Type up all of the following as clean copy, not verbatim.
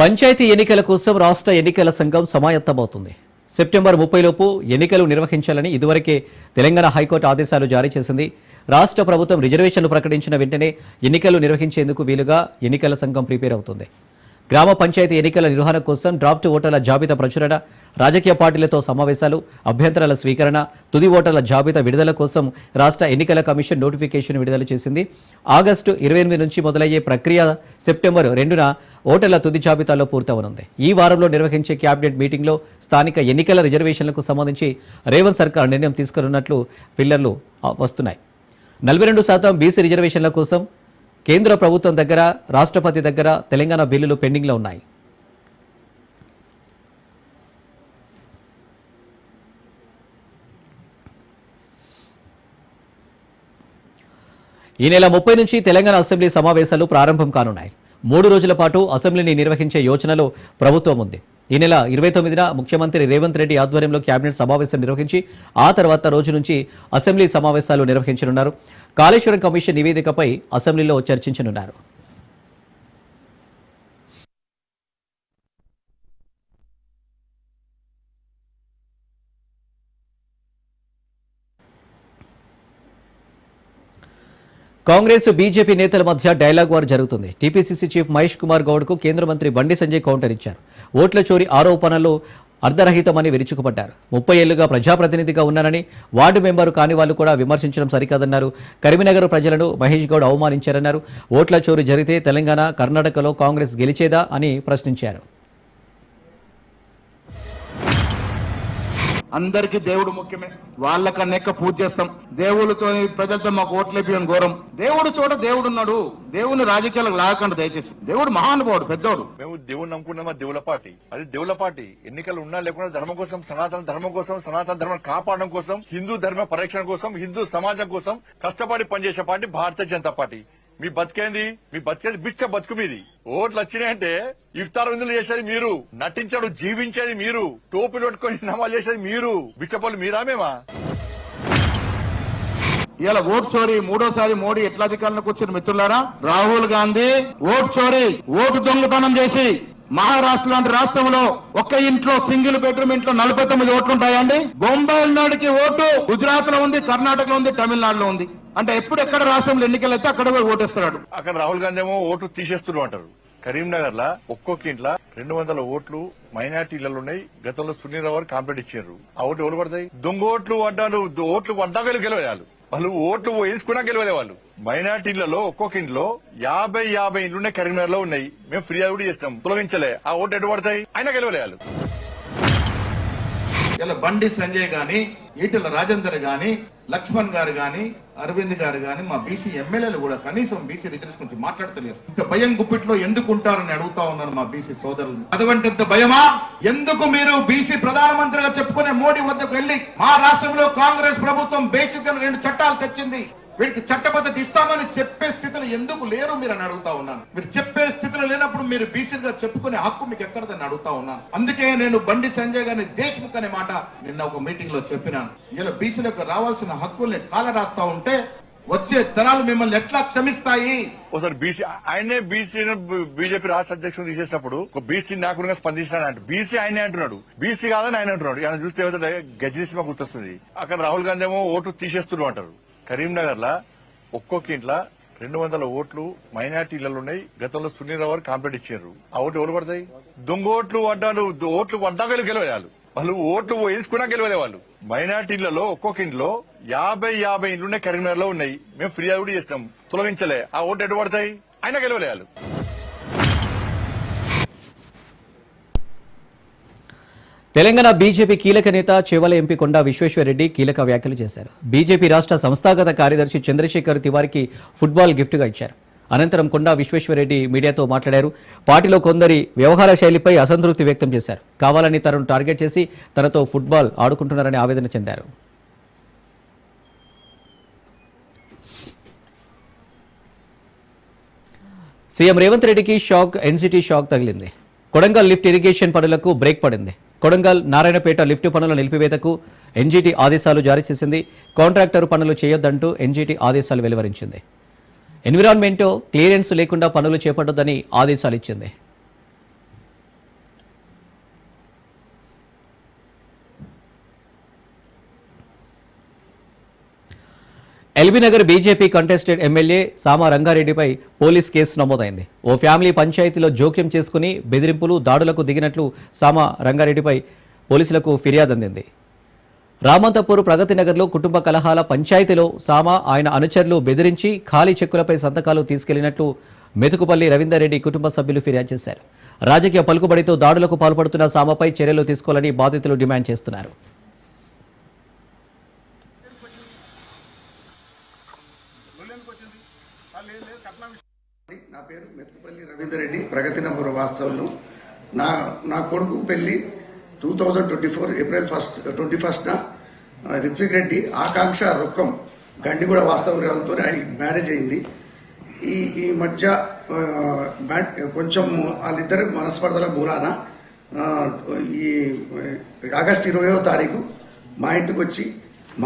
పంచాయతీ ఎన్నికల కోసం రాష్ట్ర ఎన్నికల సంఘం సమాయత్తమవుతుంది. సెప్టెంబర్ 30 లోపు ఎన్నికలు నిర్వహించాలని ఇదివరకే తెలంగాణ హైకోర్టు ఆదేశాలు జారీ చేసింది. రాష్ట్ర ప్రభుత్వం రిజర్వేషన్లు ప్రకటించిన వెంటనే ఎన్నికలు నిర్వహించేందుకు వీలుగా ఎన్నికల సంఘం ప్రిపేర్ అవుతుంది. గ్రామ పంచాయతీ ఎన్నికల నిర్వహణ కోసం డ్రాఫ్ట్ ఓటర్ల జాబితా ప్రచురణ, రాజకీయ పార్టీలతో సమావేశాలు, అభ్యంతరాల స్వీకరణ, తుది ఓటర్ల జాబితా విడుదల కోసం రాష్ట్ర ఎన్నికల కమిషన్ నోటిఫికేషన్ విడుదల చేసింది. ఆగస్టు 28 నుంచి మొదలయ్యే ప్రక్రియ సెప్టెంబర్ 2న ఓటర్ల తుది జాబితాలో పూర్తవనుంది. ఈ వారంలో నిర్వహించే కేబినెట్ మీటింగ్లో స్థానిక ఎన్నికల రిజర్వేషన్లకు సంబంధించి రేవంత్ సర్కార్ నిర్ణయం తీసుకున్నట్లు ఫిల్లర్లు వస్తున్నాయి. 42% బీసీ రిజర్వేషన్ల కోసం కేంద్ర ప్రభుత్వం దగ్గర, రాష్ట్రపతి దగ్గర తెలంగాణ బిల్లులు పెండింగ్లో ఉన్నాయి. ఈ నెల 30 నుంచి తెలంగాణ అసెంబ్లీ సమావేశాలు ప్రారంభం కానున్నాయి. 3 రోజుల పాటు అసెంబ్లీని నిర్వహించే యోచనలో ప్రభుత్వం ఉంది. ఈ నెల 29న ముఖ్యమంత్రి రేవంత్ రెడ్డి ఆధ్వర్యంలో కేబినెట్ సమావేశం నిర్వహించి ఆ తర్వాత రోజు నుంచి అసెంబ్లీ సమావేశాలు నిర్వహించనున్నారు. కాళేశ్వరం కమిషన్ నివేదికపై అసెంబ్లీలో చర్చించనున్నారు. కాంగ్రెస్ బీజేపీ నేతల మధ్య డైలాగ్ వార్ జరుగుతుంది. టీపీసీసీ చీఫ్ మహేష్ కుమార్ గౌడ్కు కేంద్ర మంత్రి బండి సంజయ్ కౌంటర్ ఇచ్చారు. ఓట్ల చోరీ ఆరోపణలు అర్ధరహితమని విరుచుకుపడ్డారు. 30 ఏళ్లుగా ప్రజాప్రతినిధిగా ఉన్నారని, వార్డు మెంబరు కాని వాళ్ళు కూడా విమర్శించడం సరికాదన్నారు. కరీంనగర్ ప్రజలను మహేష్ గౌడ్ అవమానించారన్నారు. ఓట్ల చోరీ జరిగితే తెలంగాణ, కర్ణాటకలో కాంగ్రెస్ గెలిచేదా అని ప్రశ్నించారు. అందరికీ దేవుడు ముఖ్యమే, వాళ్ళకన్నా ఎక్కువ పూజ చేస్తాం. దేవుడితో ప్రజలతో మాకు ఓట్లేపియని ఘోరం. దేవుడు చోట దేవుడు ఉన్నాడు. దేవుని రాజకీయాలకు లాగకండి దయచేసి. దేవుడు మహానుభావుడు, పెద్దోడు. మేము దేవుడు నమ్ముకున్నామా? దేవుల పార్టీ, అది దేవుల పార్టీ. ఎన్నికలు ఉన్నా లేకుండా ధర్మం కోసం, సనాతన ధర్మం కోసం, సనాతన ధర్మం కాపాడడం కోసం, హిందూ ధర్మ పరిరక్షణ కోసం, హిందూ సమాజం కోసం కష్టపడి పనిచేసే పార్టీ భారతీయ జనతా పార్టీ. మీ బతికేంది బిచ్చ బతుకు మీది. ఓట్లు వచ్చినాయంటే ఇఫ్తార్ విందులు చేసేది మీరు, నటించడు జీవించేది మీరు, టోపీలు పట్టుకొని నమాజ్ చేసేది మీరు, బిచ్చపల్లి మీరా మేమా? ఇలా ఓట్ చోరీ మూడోసారి మోడీ ఎట్లా అధికారంలోకి వచ్చిన మిత్రులారా? రాహుల్ గాంధీ ఓట్ చోరీ, ఓటు దొంగతనం చేసి మహారాష్ట్ర లాంటి రాష్ట్రంలో ఒక్క ఇంట్లో సింగిల్ బెడ్రూమ్ ఇంట్లో 49 ఓట్లు ఉంటాయండి. బొంబాయి నాడుకి ఓటు గుజరాత్ లో ఉంది, కర్ణాటకలో ఉంది, తమిళనాడులో ఉంది. అంటే ఎప్పుడు ఎక్కడ రాష్ట్రంలో ఎన్నికలు అయితే అక్కడ పోయి ఓటేస్తున్నాడు. అక్కడ రాహుల్ గాంధీ ఏమో ఓట్లు తీసేస్తున్నారు అంటారు. కరీంనగర్ లా ఒక్కొక్క ఇంట్లో 200 ఓట్లు మైనార్టీలలో ఉన్నాయి. గతంలో సునీల్ రావు కాంప్లైంట్ ఇచ్చారు. ఆ ఓట్లు ఎవరు పడతాయి? దొంగ ఓట్లు పడ్డాను, ఓట్లు పడ్డాక గెలవేయాలి వాళ్ళు, ఓట్లు వేసుకున్నా గెలవలే వాళ్ళు. మైనార్టీలలో ఒక్కొక్క ఇంట్లో 50 ఇండ్లున్నాయి. కరీంనగర్ లో ఉన్నాయి. మేము ఫిర్యాదు కూడా చేస్తాం, తొలగించలే. ఆ ఓట్లు ఎటు పడతాయి? అయినా గెలవలేయాలి. ఇలా బండి సంజయ్ గాని, ఈటెల రాజేందర్ గాని, లక్ష్మణ్ గారు గాని, అరవింద్ గారు గాని, మా బీసీ ఎమ్మెల్యేలు కూడా కనీసం బీసీ రిజర్వేషన్ గురించి మాట్లాడతలేరు. ఇంత భయం గుప్పిట్లో ఎందుకు ఉంటారని అడుగుతా ఉన్నాను మా బీసీ సోదరులు. అటువంటి ఇంత భయమా? ఎందుకు మీరు బీసీ ప్రధానమంత్రిగా చెప్పుకునే మోడీ వద్దకు వెళ్లి మా రాష్ట్రంలో కాంగ్రెస్ ప్రభుత్వం బేసిక్ గా 2 చట్టాలు తెచ్చింది, వీరికి చట్టబద్ధత ఇస్తామని చెప్పే స్థితిలో ఎందుకు లేరు మీరు అని అడుగుతా ఉన్నాను. మీరు చెప్పే స్థితిలో లేనప్పుడు మీరు బీసీగా చెప్పుకునే హక్కు మీకు ఎక్కడదని అడుగుతా ఉన్నాను. అందుకే నేను బండి సంజయ్ గారిని దేశ్ముఖ్ అనే మాట నిన్న ఒక మీటింగ్ లో చెప్పినాను. ఇలా బీసీలకు రావాల్సిన హక్కుల్ని కాల రాస్తా ఉంటే వచ్చే తరాలు మిమ్మల్ని ఎట్లా క్షమిస్తాయి? ఒకసారి బీసీ ఆయనే బీజేపీ రాష్ట్ర అధ్యక్షుడు తీసేసినప్పుడు ఒక బీసీ నాయకుడిగా స్పందించాడు. బీసీ ఆయనే అంటున్నాడు, బీసీ కాదని ఆయన అంటున్నాడు. ఆయన చూస్తే ఏమైతే గజనీ సినిమా గుర్తొస్తుంది. అక్కడ రాహుల్ గాంధీ ఏమో ఓట్లు తీసేస్తున్నారు అంటారు. కరీంనగర్ లా ఒక్కొక్క ఇంట్లో 200 ఓట్లు మైనార్టీలలో ఉన్నాయి. గతంలో సునీల్ రావు కాంప్లైంట్ ఇచ్చారు. ఆ ఓట్లు ఎవరు పడతాయి? దొంగ ఓట్లు పడ్డాను, ఓట్లు పడ్డాక గెలవేయాలి వాళ్ళు, ఓట్లు వేసుకున్నా గెలవలే వాళ్ళు. మైనార్టీలలో ఒక్కొక్క ఇంట్లో 50 ఇండ్లున్నాయి. కరీంనగర్ లో ఉన్నాయి. మేము ఫిర్యాదు కూడా చేస్తాం, తొలగించలే. ఆ ఓట్లు ఎటు పడతాయి? అయినా గెలవలేయాలి. తెలంగాణ బీజేపీ కీలక నేత చేవల ఎంపీ కొండా విశ్వేశ్వరరెడ్డి కీలక వ్యాఖ్యలు చేశారు. బీజేపీ రాష్ట్ర సంస్థాగత కార్యదర్శి చంద్రశేఖర్ తివారికి ఫుట్బాల్ గిఫ్ట్గా ఇచ్చారు. అనంతరం కొండా విశ్వేశ్వరరెడ్డి మీడియాతో మాట్లాడారు. పార్టీలో కొందరి వ్యవహార శైలిపై అసంతృప్తి వ్యక్తం చేశారు. కావాలని తనను టార్గెట్ చేసి తనతో ఫుట్బాల్ ఆడుకుంటున్నారని ఆవేదన చెందారు. సీఎం రేవంత్ రెడ్డికి షాక్, ఎన్సిటీ షాక్ తగిలింది. కొడంగల్ లిఫ్ట్ ఇరిగేషన్ పనులకు బ్రేక్ పడింది. కొడంగల్ నారాయణపేట లిఫ్ట్ పనుల నిలిపివేతకు ఎన్జీటీ ఆదేశాలు జారీ చేసింది. కాంట్రాక్టర్ పనులు చేయొద్దంటూ ఎన్జీటీ ఆదేశాలు వెలువరించింది. ఎన్విరాన్మెంట్ క్లియరెన్స్ లేకుండా పనులు చేపట్టొద్దని ఆదేశాలు ఇచ్చింది. ఎల్బీనగర్ బీజేపీ కంటెస్టెడ్ ఎమ్మెల్యే సామా రంగారెడ్డిపై పోలీస్ కేసు నమోదైంది. ఓ ఫ్యామిలీ పంచాయతీలో జోక్యం చేసుకుని బెదిరింపులు, దాడులకు దిగినట్లు సామా రంగారెడ్డిపై పోలీసులకు ఫిర్యాదు అందింది. రామంతపూర్ ప్రగతి నగర్లో కుటుంబ కలహాల పంచాయతీలో సామా ఆయన అనుచరులు బెదిరించి ఖాళీ చెక్కులపై సంతకాలు తీసుకెళ్లినట్లు మెతుకుపల్లి రవీందర్ రెడ్డి కుటుంబ సభ్యులు ఫిర్యాదు చేశారు. రాజకీయ పలుకుబడితో దాడులకు పాల్పడుతున్న సామాపై చర్యలు తీసుకోవాలని బాధితులు డిమాండ్ చేస్తున్నారు. నా పేరు మెతుకుపల్లి రవీందర్ రెడ్డి, ప్రగతి నగర్ వాస్తవంలో. నా కొడుకు పెళ్లి 2024 ఏప్రిల్ 21న రిత్విక్ రెడ్డి ఆకాంక్ష రొక్కం గండిగూడ వాస్తవంతో మ్యారేజ్ అయింది. ఈ మధ్య కొంచెం వాళ్ళిద్దరు మనస్పర్ధల మూలాన ఈ ఆగస్టు 20వ తారీఖు మా ఇంటికి వచ్చి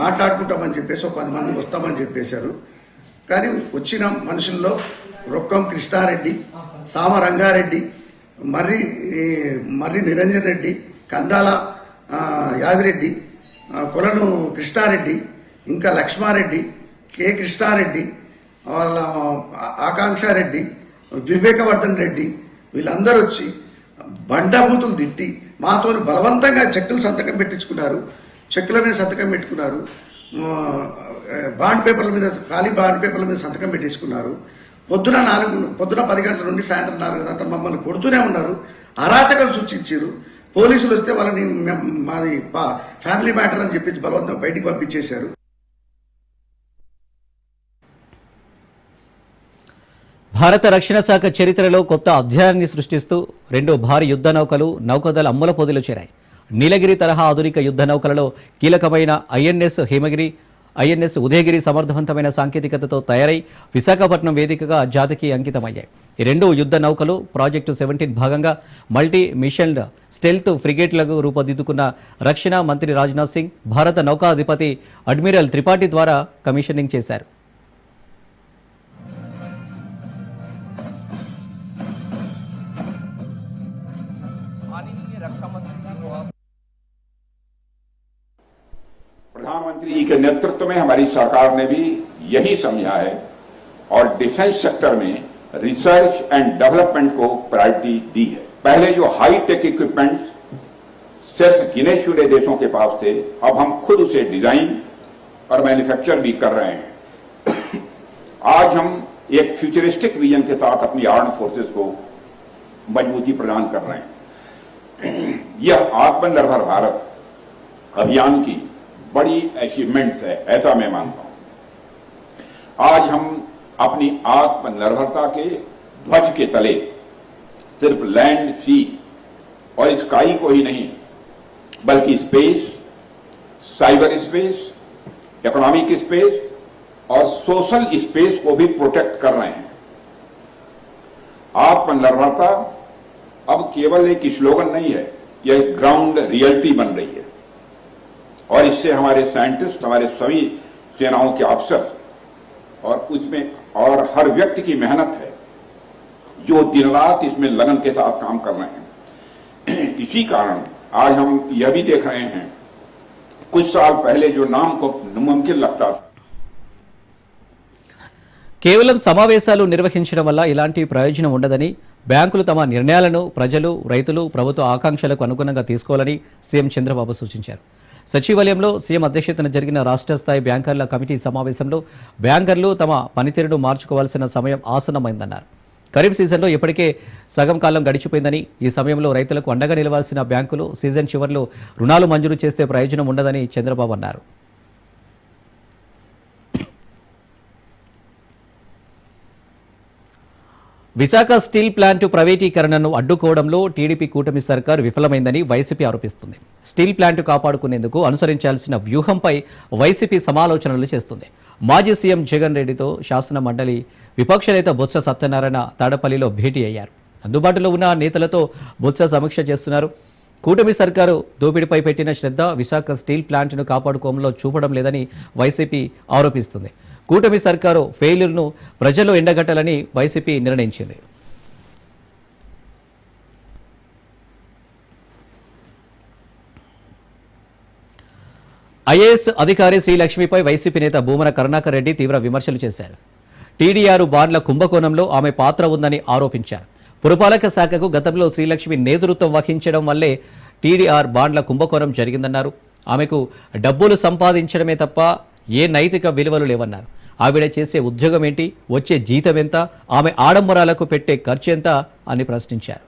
మాట్లాడుకుంటామని చెప్పేసి ఒక 10 మంది వస్తామని చెప్పేశారు. కానీ వచ్చిన మనుషుల్లో రొక్కం కృష్ణారెడ్డి, సామ రంగారెడ్డి, మర్రి నిరంజన్ రెడ్డి, కందాల యాదిరెడ్డి, కొలను కృష్ణారెడ్డి, ఇంకా లక్ష్మారెడ్డి, కె కృష్ణారెడ్డి, వాళ్ళ ఆకాంక్షారెడ్డి, వివేకవర్ధన్ రెడ్డి, వీళ్ళందరూ వచ్చి బండబూతులు తిట్టి మాతో బలవంతంగా చెక్కులు సంతకం పెట్టించుకున్నారు. చెక్కుల మీద సంతకం పెట్టుకున్నారు. బాండ్ పేపర్ల మీద, ఖాళీ బాండ్ పేపర్ల మీద సంతకం పెట్టించుకున్నారు. పొద్దున 10 గంటల నుండి సాయంత్రం 4 గంటల మమ్మల్ని కొడుతూనే ఉన్నారు. అరాచకాలు సృష్టించారు. పోలీసులు వస్తే వాళ్ళని మాది ఫ్యామిలీ మ్యాటర్ అని చెప్పి బలవంతం బయటికి పంపించేశారు. భారత రక్షణ శాఖ చరిత్రలో కొత్త అధ్యాయాన్ని సృష్టిస్తూ 2 భారీ యుద్ధ నౌకలు నౌకాదళ అమ్ముల పొదిలో చేరాయి. నీలగిరి తరహా ఆధునిక యుద్ధ నౌకలలో కీలకమైన ఐఎన్ఎస్ హిమగిరి, ఐఎన్ఎస్ ఉదయగిరి సమర్థవంతమైన సాంకేతికతతో తయారై విశాఖపట్నం వేదికగా జాతికి అంకితమయ్యాయి. ఈ 2 యుద్ధ నౌకలు ప్రాజెక్టు 17 భాగంగా మల్టీ మిషన్ స్టెల్త్ ఫ్రిగేట్లకు రూపుదిద్దుకున్న రక్షణ మంత్రి రాజ్నాథ్ సింగ్, భారత నౌకాధిపతి అడ్మిరల్ త్రిపాఠి ద్వారా కమిషనింగ్ చేశారు. प्रधानमंत्री जी के नेतृत्व में हमारी सरकार ने भी यही समझा है और डिफेंस सेक्टर में रिसर्च एंड डेवलपमेंट को प्रायोरिटी दी है। पहले जो हाई टेक इक्विपमेंट सिर्फ गिने चुने देशों के पास थे, अब हम खुद उसे डिजाइन और मैन्युफैक्चर भी कर रहे हैं। आज हम एक फ्यूचरिस्टिक विजन के साथ अपनी आर्म्ड फोर्सेस को मजबूती प्रदान कर रहे हैं। यह आत्मनिर्भर भारत अभियान की बड़ी अचीवमेंट्स है, ऐसा मैं मानता हूं। आज हम अपनी आत्मनिर्भरता के ध्वज के तले सिर्फ लैंड, सी और स्काई को ही नहीं बल्कि space, cyber space, economic space और सोशल स्पेस को भी प्रोटेक्ट कर रहे हैं। आत्मनिर्भरता अब केवल एक स्लोगन नहीं है, यह ग्राउंड रियलिटी बन रही है और इससे हमारे साइंटिस्ट, हमारे सभी सेनाओं के अफसर और उसमें और हर व्यक्ति की मेहनत है जो दिन रात इसमें लगन के साथ काम कर रहे हैं। इसी कारण आज हम यह भी देख रहे हैं, कुछ साल पहले जो नाम को मुमकिन लगता था, కేవలం సమావేశాలు నిర్వహించడం వల్ల ఇలాంటి ప్రయోజనం ఉండదని, బ్యాంకులు తమ నిర్ణయాలను ప్రజలు, రైతులు, ప్రభుత్వ ఆకాంక్షలకు అనుగుణంగా తీసుకోవాలని సీఎం చంద్రబాబు సూచించారు. సచివాలయంలో సీఎం అధ్యక్షతన జరిగిన రాష్ట్ర స్థాయి బ్యాంకర్ల కమిటీ సమావేశంలో బ్యాంకర్లు తమ పనితీరును మార్చుకోవాల్సిన సమయం ఆసన్నమైందన్నారు. ఖరీఫ్ సీజన్లో ఇప్పటికే సగం కాలం గడిచిపోయిందని, ఈ సమయంలో రైతులకు అండగా నిలవాల్సిన బ్యాంకులు సీజన్ చివరిలో రుణాలు మంజూరు చేస్తే ప్రయోజనం ఉండదని చంద్రబాబు అన్నారు. విశాఖ స్టీల్ ప్లాంటు ప్రైవేటీకరణను అడ్డుకోవడంలో టీడీపీ కూటమి సర్కార్ విఫలమైందని వైసీపీ ఆరోపిస్తుంది. స్టీల్ ప్లాంటు కాపాడుకునేందుకు అనుసరించాల్సిన వ్యూహంపై వైసీపీ సమాలోచనలు చేస్తుంది. మాజీ సీఎం జగన్ రెడ్డితో శాసన మండలి విపక్ష నేత బొత్స సత్యనారాయణ తాడపల్లిలో భేటీ అయ్యారు. అందుబాటులో ఉన్న నేతలతో బొత్స సమీక్ష చేస్తున్నారు. కూటమి సర్కారు దోపిడీపై పెట్టిన శ్రద్ధ విశాఖ స్టీల్ ప్లాంట్ను కాపాడుకోవడంలో చూపడం లేదని వైసీపీ ఆరోపిస్తుంది. కూటమి సర్కారు ఫెయిల్యూర్ను ప్రజల్లో ఎండగట్టాలని వైసీపీ నిర్ణయించింది. ఐఏఎస్ అధికారి శ్రీలక్ష్మిపై వైసీపీ నేత భూమన కరుణాకర్ రెడ్డి తీవ్ర విమర్శలు చేశారు. టీడీఆర్ బాండ్ల కుంభకోణంలో ఆమె పాత్ర ఉందని ఆరోపించారు. పురపాలక శాఖకు గతంలో శ్రీలక్ష్మి నేతృత్వం వహించడం వల్లే టీడీఆర్ బాండ్ల కుంభకోణం జరిగిందన్నారు. ఆమెకు డబ్బులు సంపాదించడమే తప్ప ఏ నైతిక విలువలు లేవన్నారు. ఆవిడ చేసే ఉద్యోగం ఏంటి, వచ్చే జీతం ఎంత, ఆమె ఆడంబరాలకు పెట్టే ఖర్చు ఎంత అని ప్రశ్నించారు.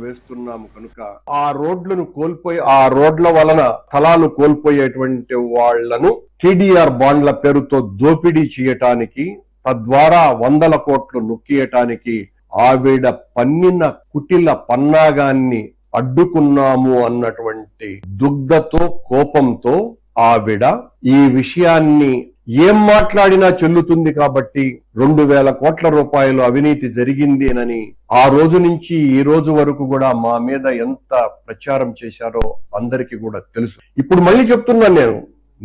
వేస్తున్నాము కనుక ఆ రోడ్లను కోల్పోయి ఆ రోడ్ల వలన స్థలాలు కోల్పోయేటువంటి వాళ్లను టీడీఆర్ బాండ్ల పేరుతో దోపిడీ చేయటానికి, తద్వారా 100 కోట్లు నొక్కియటానికి ఆవిడ పన్నిన కుటిల పన్నాగాన్ని అడ్డుకున్నాము అన్నటువంటి దుగ్ధతో, కోపంతో ఆవిడ ఈ విషయాన్ని ఏం మాట్లాడినా చెల్లుతుంది కాబట్టి 2,000 కోట్ల రూపాయలు అవినీతి జరిగిందేనని ఆ రోజు నుంచి ఈ రోజు వరకు కూడా మా మీద ఎంత ప్రచారం చేశారో అందరికీ కూడా తెలుసు. ఇప్పుడు మళ్ళీ చెప్తున్నాను,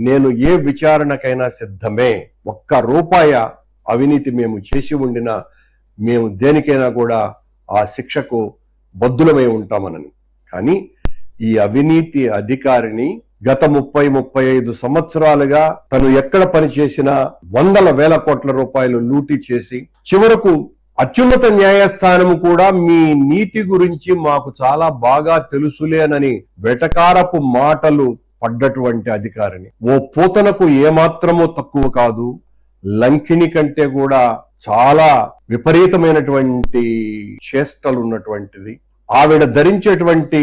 నేను ఏ విచారణకైనా సిద్ధమే. 1 రూపాయ అవినీతి మేము చేసి ఉండినా మేము దేనికైనా కూడా ఆ శిక్షకు బద్దులమై ఉంటామనని. కానీ ఈ అవినీతి అధికారిని గత 30-35 సంవత్సరాలుగా తను ఎక్కడ పనిచేసినా 100,000 కోట్ల రూపాయలు లూటీ చేసి చివరకు అత్యున్నత న్యాయస్థానం కూడా మీ నీతి గురించి మాకు చాలా బాగా తెలుసులేనని వెటకారపు మాటలు పడ్డటువంటి అధికారిని. ఓ పూతనకు ఏమాత్రమూ తక్కువ కాదు, లంకిణి కంటే కూడా చాలా విపరీతమైనటువంటి చేష్టలు ఉన్నటువంటిది. ఆవిడ ధరించేటువంటి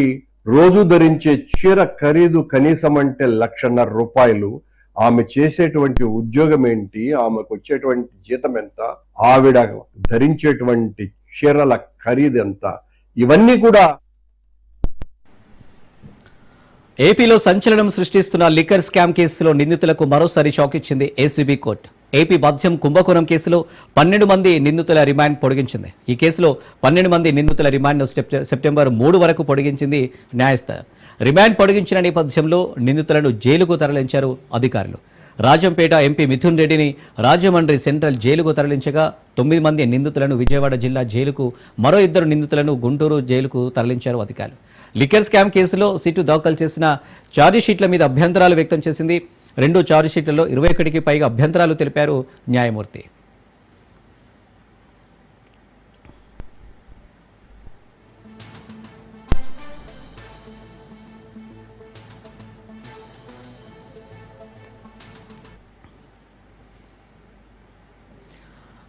రోజు ధరించే చీర ఖరీదు కనీసం అంటే 1,50,000 రూపాయలు. ఆమె చేసేటువంటి ఉద్యోగం ఏంటి, ఆమెకు వచ్చేటువంటి జీతం ఎంత, ఆవిడ ధరించేటువంటి చీరల ఖరీదు ఎంత, ఇవన్నీ కూడా. ఏపీలో సంచలనం సృష్టిస్తున్న లిక్కర్ స్కామ్ కేసులో నిందితులకు మరోసారి షాక్ ఇచ్చింది ఏసీబీ కోర్టు. ఏపీ మద్యం కుంభకోణం కేసులో 12 మంది నిందితుల రిమాండ్ పొడిగించింది. ఈ కేసులో 12 మంది నిందితుల రిమాండ్ను సెప్టెంబర్ 3 వరకు పొడిగించింది న్యాయస్థానం. రిమాండ్ పొడిగించిన నేపథ్యంలో నిందితులను జైలుకు తరలించారు అధికారులు. రాజంపేట ఎంపీ మిథున్ రెడ్డిని రాజమండ్రి సెంట్రల్ జైలుకు తరలించగా 9 మంది నిందితులను విజయవాడ జిల్లా జైలుకు, మరో 2 నిందితులను గుంటూరు జైలుకు తరలించారు అధికారులు. లిక్కర్ స్కామ్ కేసులో సిట్టు దాఖలు చేసిన ఛార్జిషీట్ల మీద అభ్యంతరాలు వ్యక్తం చేసింది. 2 ఛార్జిషీట్లలో 21కి పైగా అభ్యంతరాలు తెలిపారు న్యాయమూర్తి.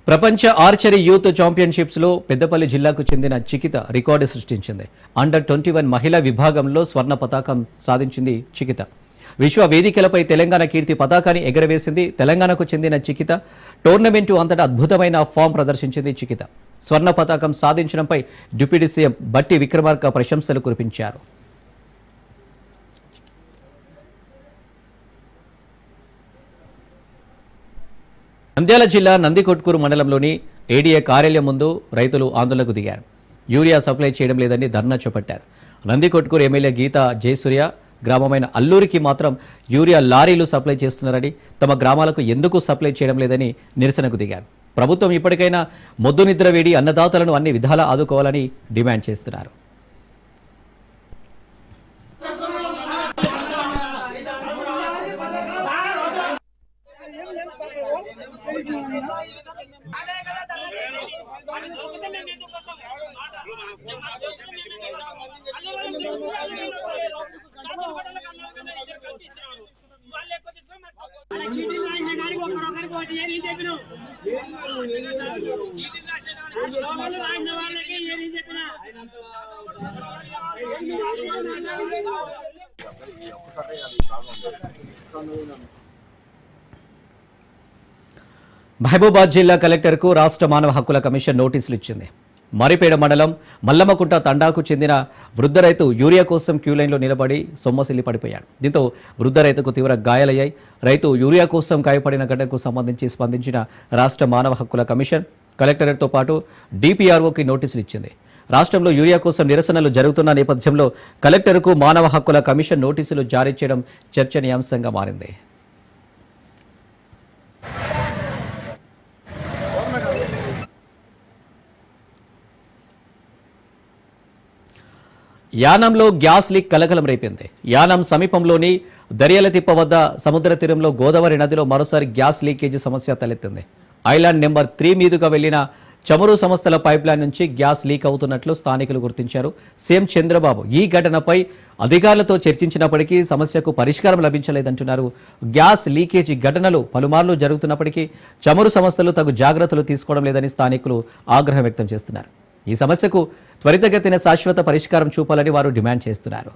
ప్రపంచ ఆర్చరీ యూత్ ఛాంపియన్షిప్స్ లో పెద్దపల్లి జిల్లాకు చెందిన చికిత రికార్డు సృష్టించింది. అండర్ 21 మహిళా విభాగంలో స్వర్ణ పతాకం సాధించింది చికిత. విశ్వ వేదికలపై తెలంగాణ కీర్తి పతాకాన్ని ఎగరవేసింది. తెలంగాణకు చెందిన చికిత టోర్నమెంటు అంతటా అద్భుతమైన ఫామ్ ప్రదర్శించింది చికిత. స్వర్ణ పతాకం సాధించడంపై డిప్యూటీ సీఎం బట్టి విక్రమార్క ప్రశంసలు కురిపించారు. నంద్యాల జిల్లా నందికొట్కూరు మండలంలోని ఏడీఏ కార్యాలయం ముందు రైతులు ఆందోళనకు దిగారు. యూరియా సప్లై చేయడం లేదని ధర్నా చేపట్టారు. నందికొట్కూరు ఎమ్మెల్యే గీతా జయసూర్య గ్రామమైన అల్లూరికి మాత్రం యూరియా లారీలు సప్లై చేస్తున్నారని, తమ గ్రామాలకు ఎందుకు సప్లై చేయడం లేదని నిరసనకు దిగారు. ప్రభుత్వం ఇప్పటికైనా మొద్దు నిద్ర వేడి అన్నదాతలను అన్ని విధాలా ఆదుకోవాలని డిమాండ్ చేస్తున్నారు. మహబూబాద్ జిల్లా కలెక్టర్కు రాష్ట్ర మానవ హక్కుల కమిషన్ నోటీసులు ఇచ్చింది. మరిపేడ మండలం మల్లమ్మకుంట తండాకు చెందిన వృద్ధ రైతు యూరియా కోసం క్యూలైన్లో నిలబడి సొమ్మసిల్లి పడిపోయాడు. దీంతో వృద్ధ రైతుకు తీవ్ర గాయాలయ్యాయి. రైతు యూరియా కోసం గాయపడిన ఘటనకు సంబంధించి స్పందించిన రాష్ట్ర మానవ హక్కుల కమిషన్ కలెక్టరేట్తో పాటు డిపిఆర్ఓకి నోటీసులు ఇచ్చింది. రాష్ట్రంలో యూరియా కోసం నిరసనలు జరుగుతున్న నేపథ్యంలో కలెక్టర్కు మానవ హక్కుల కమిషన్ నోటీసులు జారీ చేయడం చర్చనీయాంశంగా మారింది. యానంలో గ్యాస్ లీక్ కలకలం రేపింది. యానం సమీపంలోని దర్యాలతిప్ప వద్ద సముద్ర తీరంలో గోదావరి నదిలో మరోసారి గ్యాస్ లీకేజీ సమస్య తలెత్తింది. ఐలాండ్ నెంబర్ 3 మీదుగా వెళ్లిన చమురు సంస్థల పైప్లైన్ నుంచి గ్యాస్ లీక్ అవుతున్నట్లు స్థానికులు గుర్తించారు. సీఎం చంద్రబాబు ఈ ఘటనపై అధికారులతో చర్చించినప్పటికీ సమస్యకు పరిష్కారం లభించలేదంటున్నారు. గ్యాస్ లీకేజీ ఘటనలు పలుమార్లు జరుగుతున్నప్పటికీ చమురు సంస్థలు తగు జాగ్రత్తలు తీసుకోవడం లేదని స్థానికులు ఆగ్రహం వ్యక్తం చేస్తున్నారు. ఈ సమస్యకు త్వరితగతిన శాశ్వత పరిష్కారం చూపాలని వారు డిమాండ్ చేస్తున్నారు.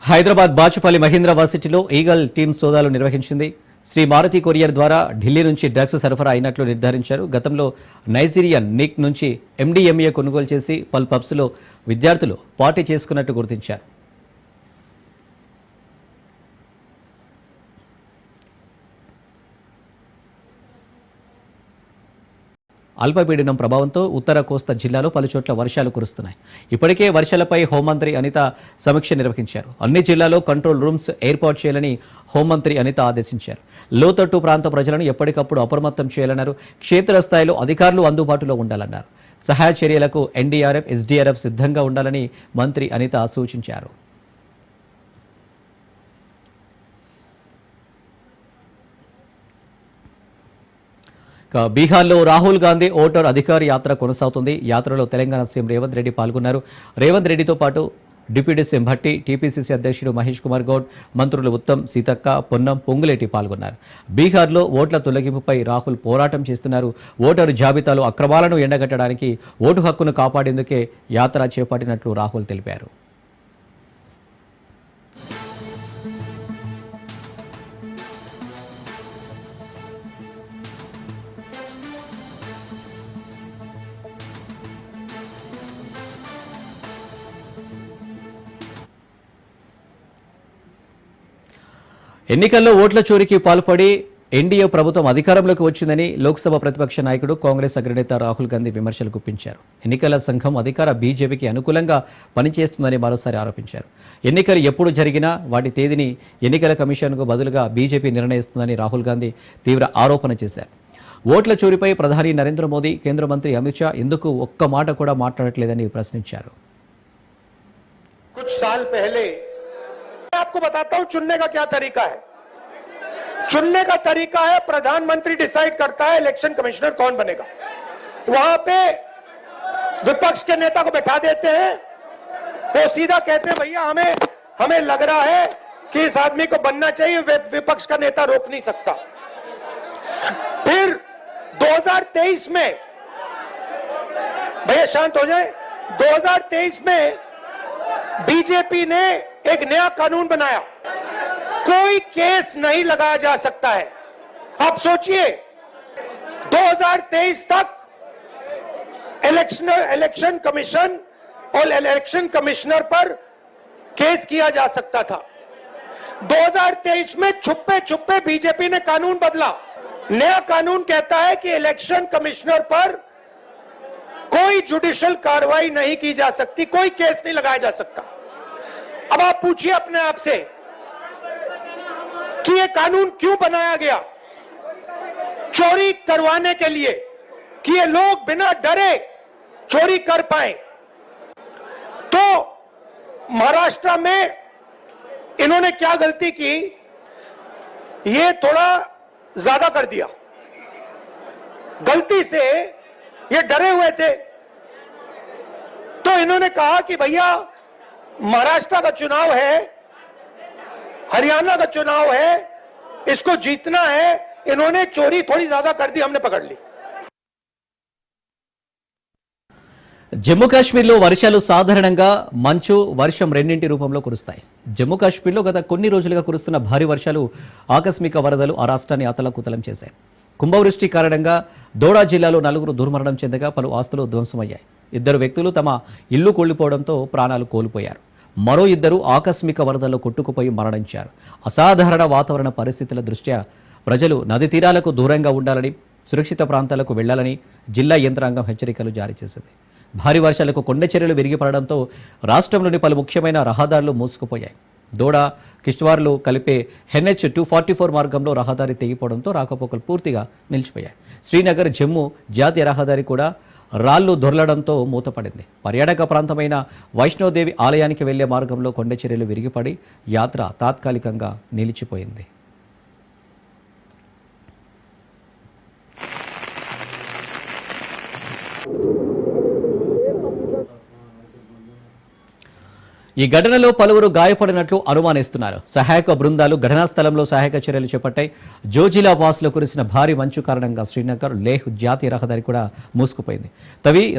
హైదరాబాద్ బాచుపల్లి మహీంద్రా వర్సిటీలో ఈగల్ టీమ్ సోదాలు నిర్వహించింది. శ్రీ మారుతి కొరియర్ ద్వారా ఢిల్లీ నుంచి డ్రగ్స్ సరఫరా అయినట్లు నిర్ధారించారు. గతంలో నైజీరియన్ నిక్ నుంచి MDMA కొనుగోలు చేసి పలు పబ్స్లో విద్యార్థులు పార్టీ చేసుకున్నట్టు గుర్తించారు. అల్పపీడనం ప్రభావంతో ఉత్తర కోస్తా జిల్లాలో పలుచోట్ల వర్షాలు కురుస్తున్నాయి. ఇప్పటికే వర్షాలపై హోంమంత్రి అనిత సమీక్ష నిర్వహించారు. అన్ని జిల్లాల్లో కంట్రోల్ రూమ్స్ ఏర్పాటు చేయాలని హోంమంత్రి అనిత ఆదేశించారు. లోతట్టు ప్రాంత ప్రజలను ఎప్పటికప్పుడు అప్రమత్తం చేయాలన్నారు. క్షేత్రస్థాయిలో అధికారులు అందుబాటులో ఉండాలన్నారు. సహాయ చర్యలకు NDRF, SDRF సిద్ధంగా ఉండాలని మంత్రి అనిత సూచించారు. బీహార్లో రాహుల్ గాంధీ ఓటర్ అధికార యాత్ర కొనసాగుతుంది. యాత్రలో తెలంగాణ సీఎం రేవంత్ రెడ్డి పాల్గొన్నారు. రేవంత్ రెడ్డితో పాటు డిప్యూటీ సీఎం భట్టి, TPCC అధ్యక్షుడు మహేష్ కుమార్ గౌడ్, మంత్రులు ఉత్తమ్, సీతక్క, పొన్నం, పొంగులేటి పాల్గొన్నారు. బీహార్లో ఓట్ల తొలగింపుపై రాహుల్ పోరాటం చేస్తున్నారు. ఓటరు జాబితాలో అక్రమాలను ఎండగట్టడానికి, ఓటు హక్కును కాపాడేందుకే యాత్ర చేపట్టినట్లు రాహుల్ తెలిపారు. ఎన్నికల్లో ఓట్ల చోరీకి పాల్పడి ఎన్డీఏ ప్రభుత్వం అధికారంలోకి వచ్చిందని లోక్సభ ప్రతిపక్ష నాయకుడు కాంగ్రెస్ అగ్రనేత రాహుల్ గాంధీ విమర్శలు గుప్పించారు. ఎన్నికల సంఘం అధికార బీజేపీకి అనుకూలంగా పనిచేస్తుందని మరోసారి ఆరోపించారు. ఎన్నికలు ఎప్పుడు జరిగినా వాటి తేదీని ఎన్నికల కమిషన్కు బదులుగా బీజేపీ నిర్ణయిస్తుందని రాహుల్ గాంధీ తీవ్ర ఆరోపణ చేశారు. ఓట్ల చోరీపై ప్రధాని నరేంద్ర మోదీ, కేంద్ర మంత్రి అమిత్ షా ఎందుకు ఒక్క మాట కూడా మాట్లాడట్లేదని ప్రశ్నించారు. कुछ साल पहले आपको बताता हूं चुनने का क्या तरीका है. चुनने का तरीका है प्रधानमंत्री डिसाइड करता है इलेक्शन कमिश्नर कौन बनेगा. वहां पे विपक्ष के नेता को बैठा देते हैं. वो सीधा कहते हैं भैया हमें लग रहा है कि इस आदमी को बनना चाहिए, विपक्ष का नेता रोक नहीं सकता. फिर 2023 में, भैया शांत हो जाए, 2023 में बीजेपी ने एक नया कानून बनाया. कोई केस नहीं लगाया जा सकता है. आप सोचिए 2023 तक इलेक्शन कमीशन और इलेक्शन कमिश्नर पर केस किया जा सकता था. 2023 में छुपे छुपे बीजेपी ने कानून बदला. नया कानून कहता है कि इलेक्शन कमिश्नर पर कोई जुडिशियल कार्रवाई नहीं की जा सकती, कोई केस नहीं लगाया जा सकता. अब आप पूछिए अपने आप से कि ये कानून क्यों बनाया गया? चोरी करवाने के लिए, कि ये लोग बिना डरे चोरी कर पाए. तो महाराष्ट्र में इन्होंने क्या गलती की, ये थोड़ा ज्यादा कर दिया. गलती से ये डरे हुए थे, तो इन्होंने कहा कि भैया महाराष्ट्र का चुनाव है, हरियाणा का चुनाव है, इसको जीतना है. इन्होंने चोरी थोड़ी ज्यादा कर दी, हमने पकड़ ली. జమ్మూ కాశ్మీర్లో వర్షాలు సాధారణంగా మంచు, వర్షం రెండింటి రూపంలో కురుస్తాయి. జమ్మూ కాశ్మీర్లో గత కొన్ని రోజులుగా కురుస్తున్న భారీ వర్షాలు, ఆకస్మిక వరదలు ఆ రాష్ట్రాన్ని అతలాకుతలం చేశాయి. కుంభవృష్టి కారణంగా దోడా జిల్లాలో 4 దుర్మరణం చెందగా పలు ఆస్తులు ధ్వంసమయ్యాయి. 2 వ్యక్తులు తమ ఇల్లు కూలిపోవడంతో ప్రాణాలు కోల్పోయారు. మరో 2 ఆకస్మిక వరదల్లో కొట్టుకుపోయి మరణించారు. అసాధారణ వాతావరణ పరిస్థితుల దృష్ట్యా ప్రజలు నది తీరాలకు దూరంగా ఉండాలని, సురక్షిత ప్రాంతాలకు వెళ్లాలని జిల్లా యంత్రాంగం హెచ్చరికలు జారీ చేసింది. భారీ వర్షాలకు కొండ చర్యలు విరిగిపడడంతో రాష్ట్రంలోని పలు ముఖ్యమైన రహదారులు మూసుకుపోయాయి. దోడ కిష్ట్వార్లు కలిపే NH-244 మార్గంలో రహదారి తెగిపోవడంతో రాకపోకలు పూర్తిగా నిలిచిపోయాయి. శ్రీనగర్ జమ్మూ జాతీయ రహదారి కూడా రాళ్లు దొర్లడంతో మూతపడింది. పర్యాటక ప్రాంతమైన వైష్ణోదేవి ఆలయానికి వెళ్లే మార్గంలో కొండ చర్యలు విరిగిపడి యాత్ర తాత్కాలికంగా నిలిచిపోయింది. ఈ ఘటనలో పలువురు గాయపడినట్లు అనుమానిస్తున్నారు. సహాయక బృందాలు ఘటనా స్థలంలో సహాయక చర్యలు చేపట్టాయి. జోజిలా వాసులో కురిసిన భారీ మంచు కారణంగా శ్రీనగర్ లేహ్ జాతీయ రహదారి కూడా మూసుకుపోయింది.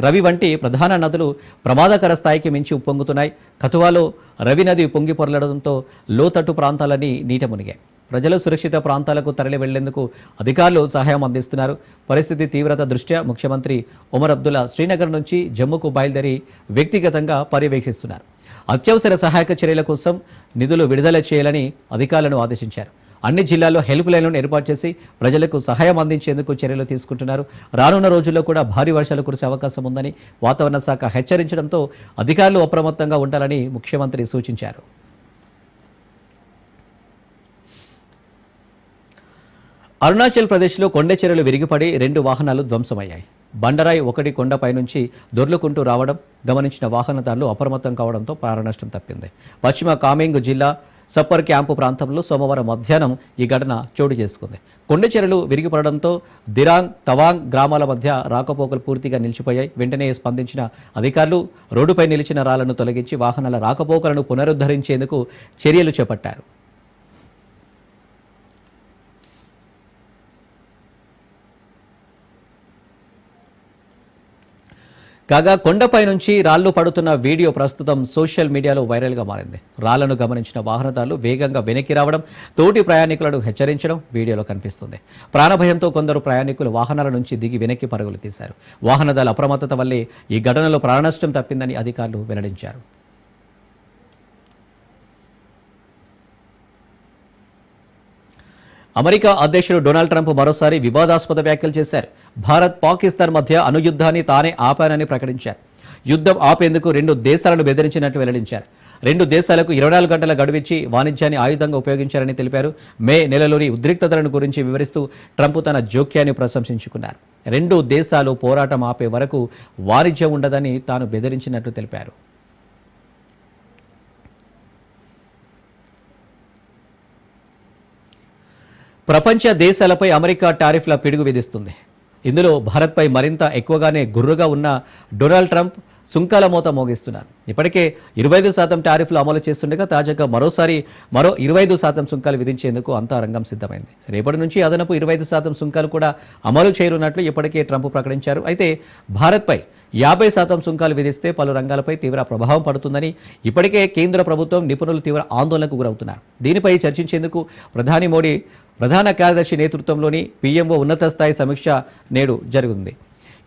రవి వంటి ప్రధాన నదులు ప్రమాదకర స్థాయికి మించి ఉప్పొంగుతున్నాయి. కథువాలో రవి నది పొంగి పొరలడంతో లోతట్టు ప్రాంతాలన్నీ నీట మునిగాయి. ప్రజలు సురక్షిత ప్రాంతాలకు తరలి వెళ్లేందుకు అధికారులు సహాయం అందిస్తున్నారు. పరిస్థితి తీవ్రత దృష్ట్యా ముఖ్యమంత్రి ఒమర్ అబ్దుల్లా శ్రీనగర్ నుంచి జమ్మూకు బయలుదేరి వ్యక్తిగతంగా పర్యవేక్షిస్తున్నారు. అత్యవసర సహాయక చర్యల కోసం నిధులు విడుదల చేయాలని అధికారులను ఆదేశించారు. అన్ని జిల్లాల్లో హెల్ప్ లైన్లను ఏర్పాటు చేసి ప్రజలకు సహాయం అందించేందుకు చర్యలు తీసుకుంటున్నారు. రానున్న రోజుల్లో కూడా భారీ వర్షాలు కురిసే అవకాశం ఉందని వాతావరణ శాఖ హెచ్చరించడంతో అధికారులు అప్రమత్తంగా ఉండాలని ముఖ్యమంత్రి సూచించారు. అరుణాచల్ ప్రదేశ్లో కొండ చర్యలు విరిగిపడి 2 వాహనాలు ధ్వంసమయ్యాయి. బండరాయి 1 కొండపై నుంచి దొర్లుకుంటూ రావడం గమనించిన వాహనదారులు అప్రమత్తం కావడంతో ప్రాణనష్టం తప్పింది. పశ్చిమ కామెంగ్ జిల్లా సప్పర్ క్యాంపు ప్రాంతంలో సోమవారం మధ్యాహ్నం ఈ ఘటన చోటు చేసుకుంది. కొండ చర్యలు విరిగిపడడంతో దిరాంగ్, తవాంగ్ గ్రామాల మధ్య రాకపోకలు పూర్తిగా నిలిచిపోయాయి. వెంటనే స్పందించిన అధికారులు రోడ్డుపై నిలిచిన రాళ్లను తొలగించి వాహనాల రాకపోకలను పునరుద్ధరించేందుకు చర్యలు చేపట్టారు. కాగా కొండపై నుంచి రాళ్లు పడుతున్న వీడియో ప్రస్తుతం సోషల్ మీడియాలో వైరల్గా మారింది. రాళ్లను గమనించిన వాహనదారులు వేగంగా వెనక్కి రావడం, తోటి ప్రయాణికులను హెచ్చరించడం వీడియోలో కనిపిస్తుంది. ప్రాణభయంతో కొందరు ప్రయాణికులు వాహనాల నుంచి దిగి వెనక్కి పరుగులు తీశారు. వాహనదారుల అప్రమత్తత వల్లే ఈ ఘటనలో ప్రాణనష్టం తప్పిందని అధికారులు వెల్లడించారు. అమెరికా అధ్యక్షుడు డొనాల్డ్ ట్రంప్ మరోసారి వివాదాస్పద వ్యాఖ్యలు చేశారు. భారత్, పాకిస్తాన్ మధ్య అణుయుద్ధాన్ని తానే ఆపానని ప్రకటించారు. యుద్ధం ఆపేందుకు 2 దేశాలను బెదిరించినట్టు వెల్లడించారు. 2 దేశాలకు 24 గంటల గడువిచ్చి వాణిజ్యాన్ని ఆయుధంగా ఉపయోగించారని తెలిపారు. మే నెలలోని ఉద్రిక్తతలను గురించి వివరిస్తూ ట్రంప్ తన జోక్యాన్ని ప్రశంసించుకున్నారు. 2 దేశాలు పోరాటం ఆపే వరకు వాణిజ్యం ఉండదని తాను బెదిరించినట్టు తెలిపారు. ప్రపంచ దేశాలపై అమెరికా టారిఫ్ల పిడుగు విధిస్తుంది. ఇందులో భారత్పై మరింత ఎక్కువగానే గుర్రుగా ఉన్న డొనాల్డ్ ట్రంప్ సుంకాల మోత మోగిస్తున్నారు. ఇప్పటికే 25% టారిఫ్లు అమలు చేస్తుండగా తాజాగా మరో 25% సుంకాలు విధించేందుకు అంతా రంగం సిద్ధమైంది. రేపటి నుంచి అదనపు 25% సుంకాలు కూడా అమలు చేయనున్నట్లు ఇప్పటికే ట్రంప్ ప్రకటించారు. అయితే భారత్పై 50% సుంకాలు విధిస్తే పలు రంగాలపై తీవ్ర ప్రభావం పడుతుందని ఇప్పటికే కేంద్ర ప్రభుత్వం, నిపుణులు తీవ్ర ఆందోళనకు గురవుతున్నారు. దీనిపై చర్చించేందుకు ప్రధాని మోడీ ప్రధాన కార్యదర్శి నేతృత్వంలోని PMO ఉన్నత స్థాయి సమీక్ష నేడు జరుగుతుంది.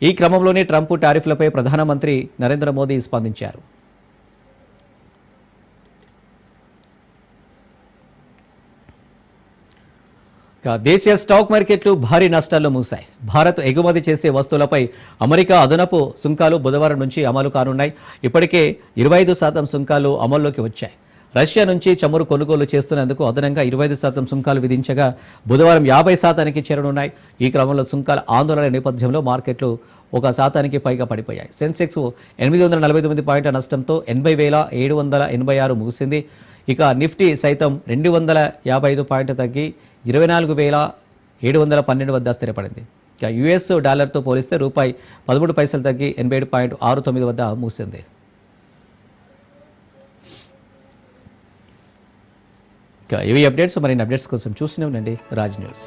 ఈ క్రమంలోనే ట్రంప్ టారిఫ్లపై ప్రధానమంత్రి నరేంద్ర మోదీ స్పందించారు. దేశీయ స్టాక్ మార్కెట్లు భారీ నష్టాల్లో మూశాయి. భారత్ ఎగుమతి చేసే వస్తువులపై అమెరికా అదనపు సుంకాలు బుధవారం నుంచి అమలు కానున్నాయి. ఇప్పటికే 25% సుంకాలు అమల్లోకి వచ్చాయి. రష్యా నుంచి చమురు కొనుగోలు చేస్తున్నందుకు అదనంగా 25% సుంకాలు విధించగా బుధవారం 50%కి చేరనున్నాయి. ఈ క్రమంలో సుంకాల ఆందోళన నేపథ్యంలో మార్కెట్లు 1% పైగా పడిపోయాయి. సెన్సెక్స్ 849 పాయింట్ల నష్టంతో 80,786 ముగిసింది. ఇక నిఫ్టీ సైతం 255 పాయింట్లు తగ్గి 24,712 వద్ద స్థిరపడింది. ఇక US డాలర్తో పోలిస్తే రూపాయి 13 పైసలు తగ్గి 87.69 వద్ద ముగిసింది. ఇవి అప్డేట్స్. మరిన్ని అప్డేట్స్ కోసం చూస్తూనే ఉండండి రాజ్ న్యూస్.